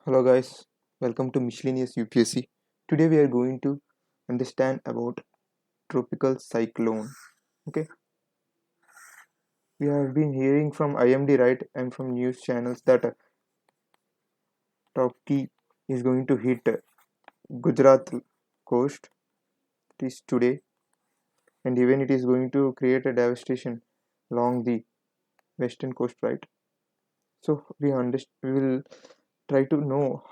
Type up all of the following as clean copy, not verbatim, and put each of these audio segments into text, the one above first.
Hello guys, welcome to Miscellaneous UPSC. Today we are going to understand about tropical cyclone. Okay, we have been hearing from IMD, right, and from news channels that Tauktae is going to hit Gujarat coast. It is today, and even it is going to create a devastation along the western coast, right? So we will try to know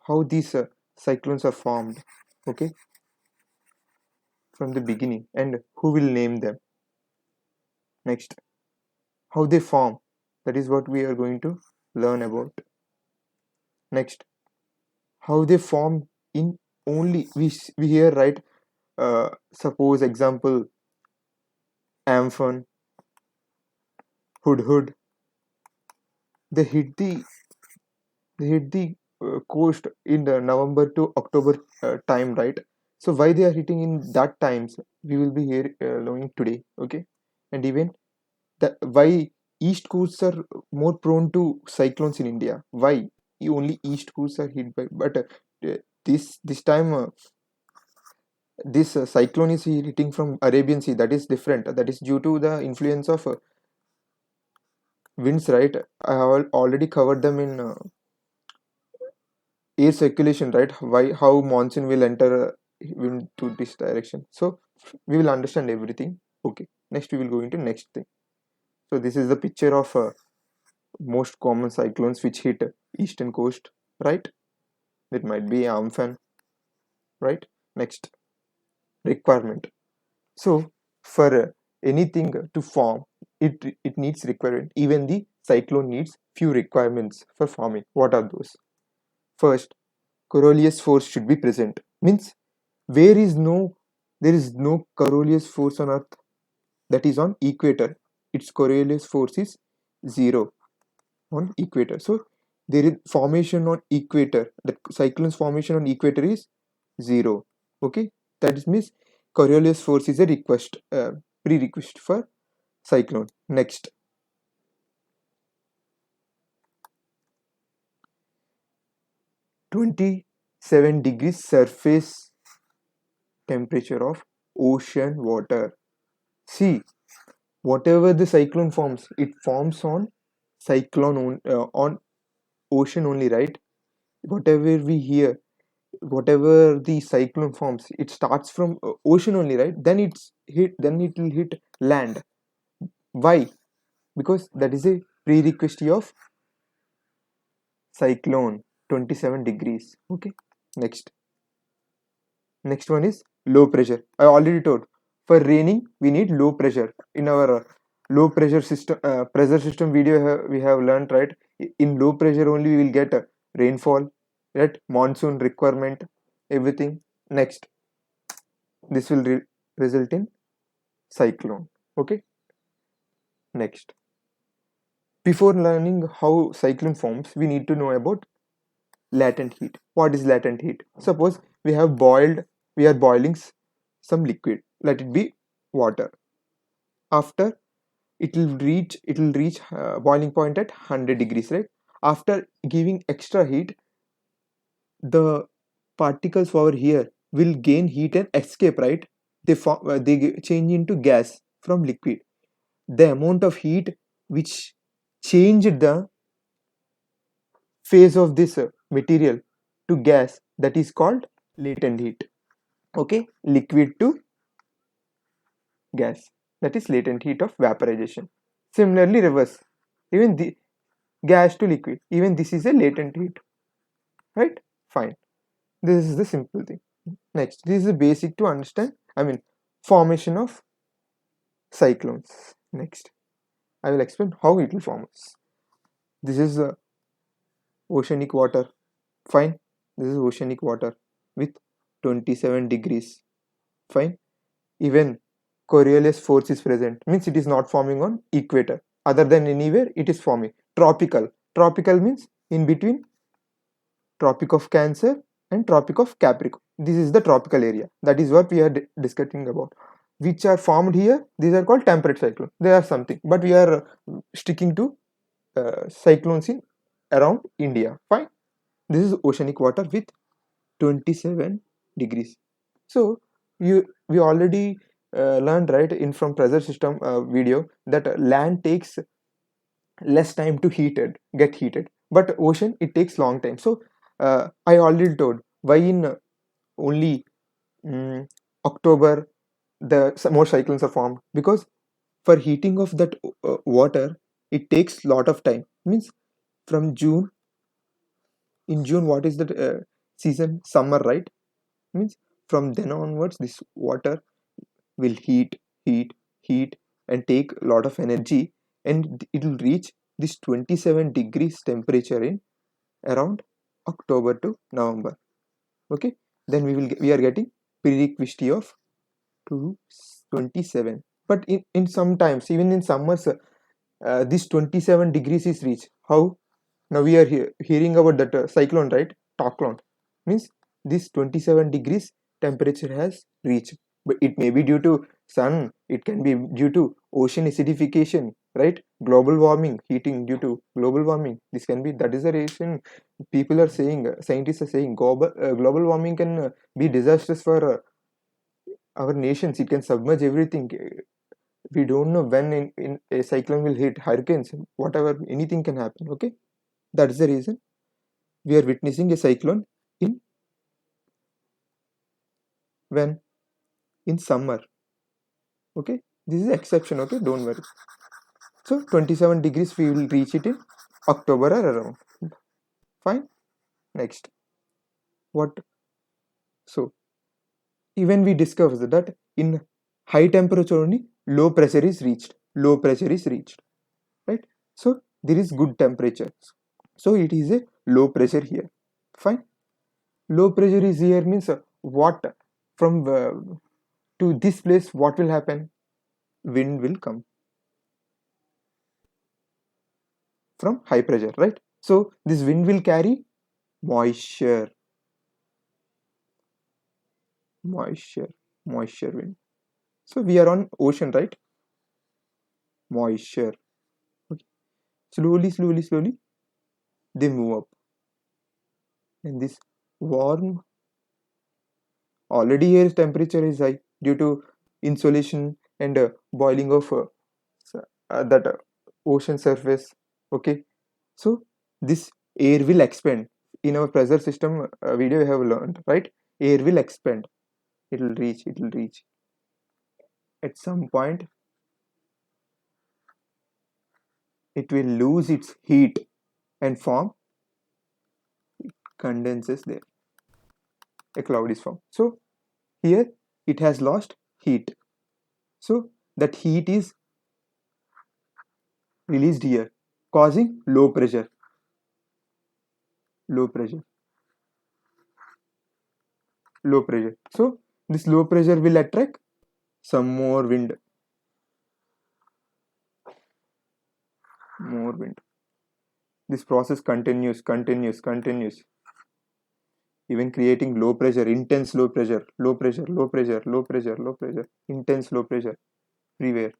how these cyclones are formed. Okay, from the beginning, and who will name them next. How they form, that is what we are going to learn about next. How they form in only we hear, right, suppose example Amphan, Hudhud, they hit the coast in the November to October time, right? So why they are hitting in that times, we will be here learning today. Okay, and even that why east coasts are more prone to cyclones in India. Why only east coasts are hit by, but this time this cyclone is hitting from Arabian Sea. That is different. That is due to the influence of winds, right? I have already covered them in air circulation, right? Why how monsoon will enter wind to this direction. So we will understand everything. Okay. Next we will go into next thing. So this is the picture of most common cyclones which hit eastern coast, right? It might be Amphan, right? Next, requirement. So for anything to form, it needs requirement. Even the cyclone needs few requirements for forming. What are those? First, Coriolis force should be present. Means where is no there is no Coriolis force on Earth, that is on equator. Its Coriolis force is zero on equator. So there is formation on equator. The cyclone's formation on equator is zero. Okay, that is means Coriolis force is a prerequisite for cyclone. Next, 27 degrees surface temperature of ocean water. See, whatever the cyclone forms, it forms on on ocean only, right? Whatever we hear, whatever the cyclone forms, it starts from ocean only, right? Then it will hit land. Why? Because that is a prerequisite of cyclone. 27 degrees. Okay, next one is low pressure. I already told, for raining we need low pressure. In our low pressure system pressure system video we have learned, right? In low pressure only we will get rainfall, right? Monsoon requirement, everything. Next, this will result in cyclone. Okay, next, before learning how cyclone forms, we need to know about latent heat. What is latent heat? Suppose we are boiling some liquid, let it be water. After it will reach boiling point at 100 degrees, right? After giving extra heat, the particles over here will gain heat and escape, right? They change into gas from liquid. The amount of heat which changed the phase of this material to gas, that is called latent heat. Okay, liquid to gas, that is latent heat of vaporization. Similarly, reverse, even the gas to liquid, even this is a latent heat, right? Fine, this is the simple thing. Next, this is the basic to understand, I mean, formation of cyclones. Next, I will explain how it will form. This is oceanic water. Fine, this is oceanic water with 27 degrees. Fine, even Coriolis force is present, means it is not forming on equator. Other than anywhere it is forming. Tropical means in between Tropic of Cancer and Tropic of Capricorn. This is the tropical area. That is what we are discussing about. Which are formed here, these are called temperate cyclones. They are something, but we are sticking to cyclones in around India. Fine. This is oceanic water with 27 degrees. So we already learned, right, in from pressure system video, that land takes less time to get heated, but ocean it takes long time. So I already told why in only mm, October more cyclones are formed, because for heating of that water it takes lot of time. Means from June, in June what is the season? Summer, right? Means from then onwards this water will heat heat and take a lot of energy, and it will reach this 27 degrees temperature in around October to November. Okay, then we are getting prerequisite of 227. But in sometimes even in summers this 27 degrees is reached. How? Now we are hearing about that cyclone, right? Taklon. Means this 27 degrees temperature has reached. But it may be due to sun, it can be due to ocean acidification, right? Global warming, heating due to global warming. This can be, that is the reason people are saying, scientists are saying, global warming can be disastrous for our nations. It can submerge everything. We don't know when in a cyclone will hit, hurricanes, whatever, anything can happen. Okay, that's the reason we are witnessing a cyclone in when in summer. Okay, this is exception. Okay, don't worry. So 27 degrees we will reach it in October or around. Fine. Next, what? So even we discovered that in high temperature only low pressure is reached. Low pressure is reached, right? So there is good temperature. So it is a low pressure here. Fine. Low pressure is here means what, from to this place what will happen? Wind will come from high pressure, right? So this wind will carry moisture, moisture, moisture wind. So we are on ocean, right? Moisture. Okay. Slowly, slowly, slowly they move up, and this warm, already here temperature is high due to insolation and boiling of that ocean surface. Okay, so this air will expand. In our pressure system video we have learned, right? Air will expand. It will reach at some point, it will lose its heat and form, condenses there, a cloud is formed. So here it has lost heat, so that heat is released here, causing low pressure, low pressure, low pressure. So this low pressure will attract some more wind. This process continues, even creating low pressure, intense low pressure, low pressure, low pressure, low pressure, low pressure, intense low pressure everywhere,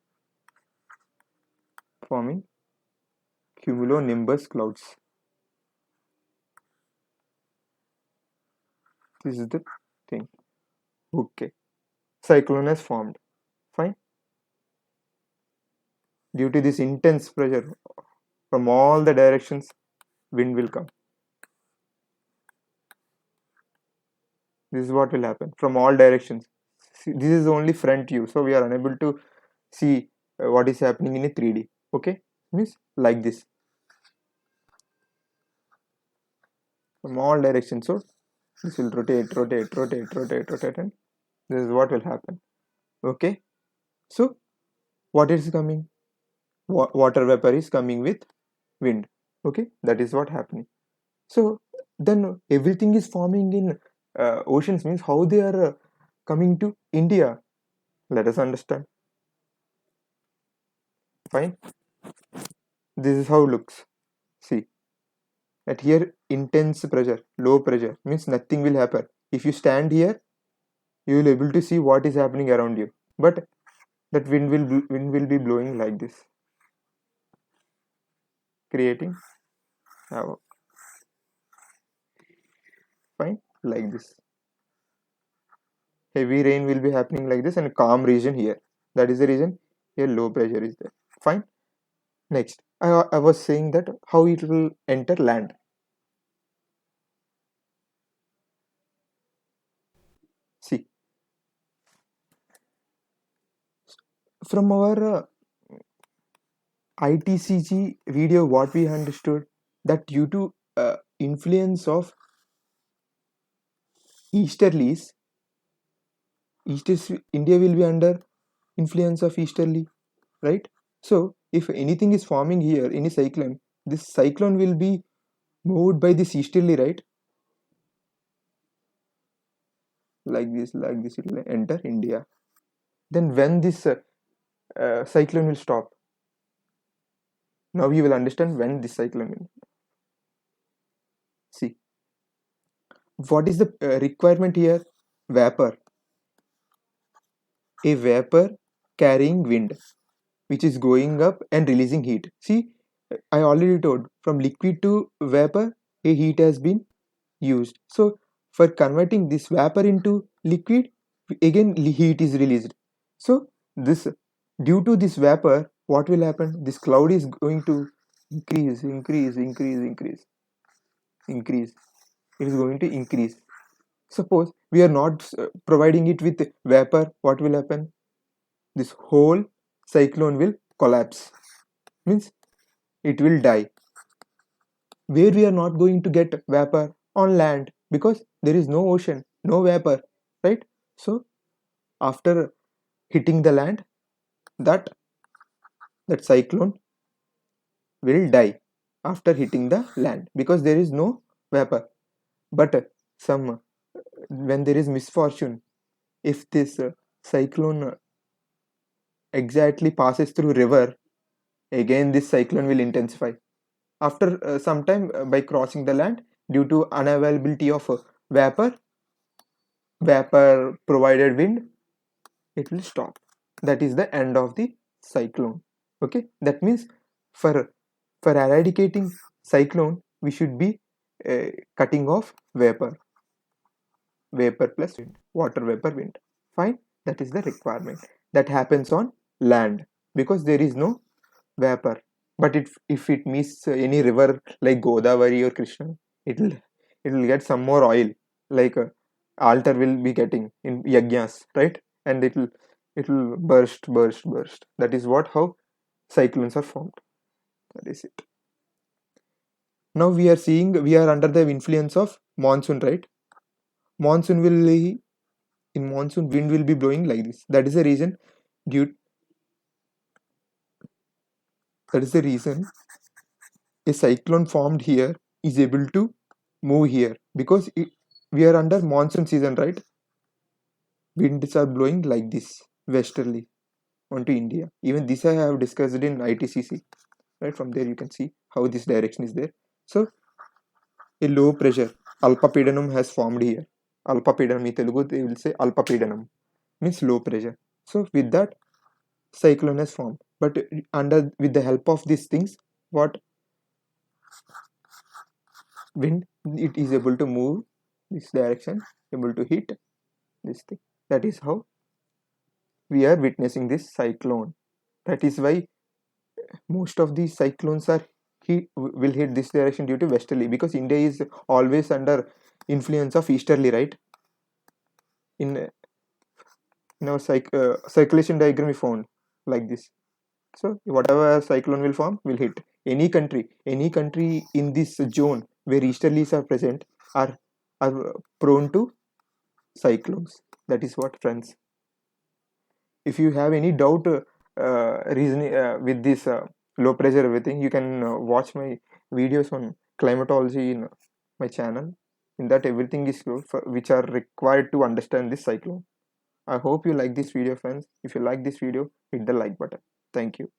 forming cumulonimbus clouds. This is the thing. Okay, cyclone has formed. Fine. Due to this intense pressure from all the directions, wind will come. This is what will happen from all directions. See, this is only front view, so we are unable to see what is happening in a 3D. Okay, means like this from all directions. So this will rotate, and this is what will happen. Okay, so what is coming? Water vapor is coming with wind. Okay, that is what happening. So then everything is forming in oceans, means how they are coming to India. Let us understand. Fine. This is how it looks. See, at here intense pressure, low pressure means nothing will happen. If you stand here, you will able to see what is happening around you. But that wind will be blowing like this, creating havoc. Fine, like this. Heavy rain will be happening like this and calm region here. That is the reason here low pressure is there. Fine. Next, I was saying that how it will enter land. See, from our ITCG video, what we understood that due to influence of easterlies, India will be under influence of easterly, right? So if anything is forming here, any cyclone, this cyclone will be moved by this easterly, right? Like this, it will enter India. Then when this cyclone will stop? Now you will understand when this cyclone will. See, what is the requirement here? Vapor. A vapor carrying wind, which is going up and releasing heat. See, I already told from liquid to vapor, a heat has been used. So, for converting this vapor into liquid, again heat is released. So, this due to this vapor, what will happen? This cloud is going to increase. It is going to increase. Suppose we are not providing it with vapor, what will happen? This whole cyclone will collapse. Means it will die. Where we are not going to get vapor? On land, because there is no ocean, no vapor, right? So after hitting the land, that that cyclone will die after hitting the land because there is no vapor. But some when there is misfortune, if this cyclone exactly passes through river, again this cyclone will intensify after some time by crossing the land due to unavailability of vapor provided wind, it will stop. That is the end of the cyclone. Okay, that means for eradicating cyclone we should be uh, cutting off vapor plus wind, water vapor wind. Fine, that is the requirement that happens on land because there is no vapor. But if it meets any river like Godavari or Krishna, it will get some more oil, like altar will be getting in yajnas, right? And it will burst. That is what how cyclones are formed. That is it. Now we are seeing we are under the influence of monsoon, right? Monsoon will in monsoon wind will be blowing like this. That is the reason due that is the reason a cyclone formed here is able to move here because we are under monsoon season, right? Winds are blowing like this westerly onto India. Even this I have discussed in ITCC, right? From there you can see how this direction is there. So a low pressure alpapidanum has formed here. Alpapidanum in Telugu they will say alpapidanum means low pressure. So with that cyclone has formed. But under with the help of these things, what wind it is able to move this direction, able to hit this thing. That is how we are witnessing this cyclone. That is why most of these cyclones are will hit this direction due to westerly because India is always under influence of easterly, right? In our circulation diagram we found like this. So whatever cyclone will form will hit any country in this zone where easterlies are present are prone to cyclones. That is what, friends. If you have any doubt reasoning with this low pressure everything, you can watch my videos on climatology in my channel. In that everything is which are required to understand this cyclone. I hope you like this video, friends. If you like this video, hit the like button. Thank you.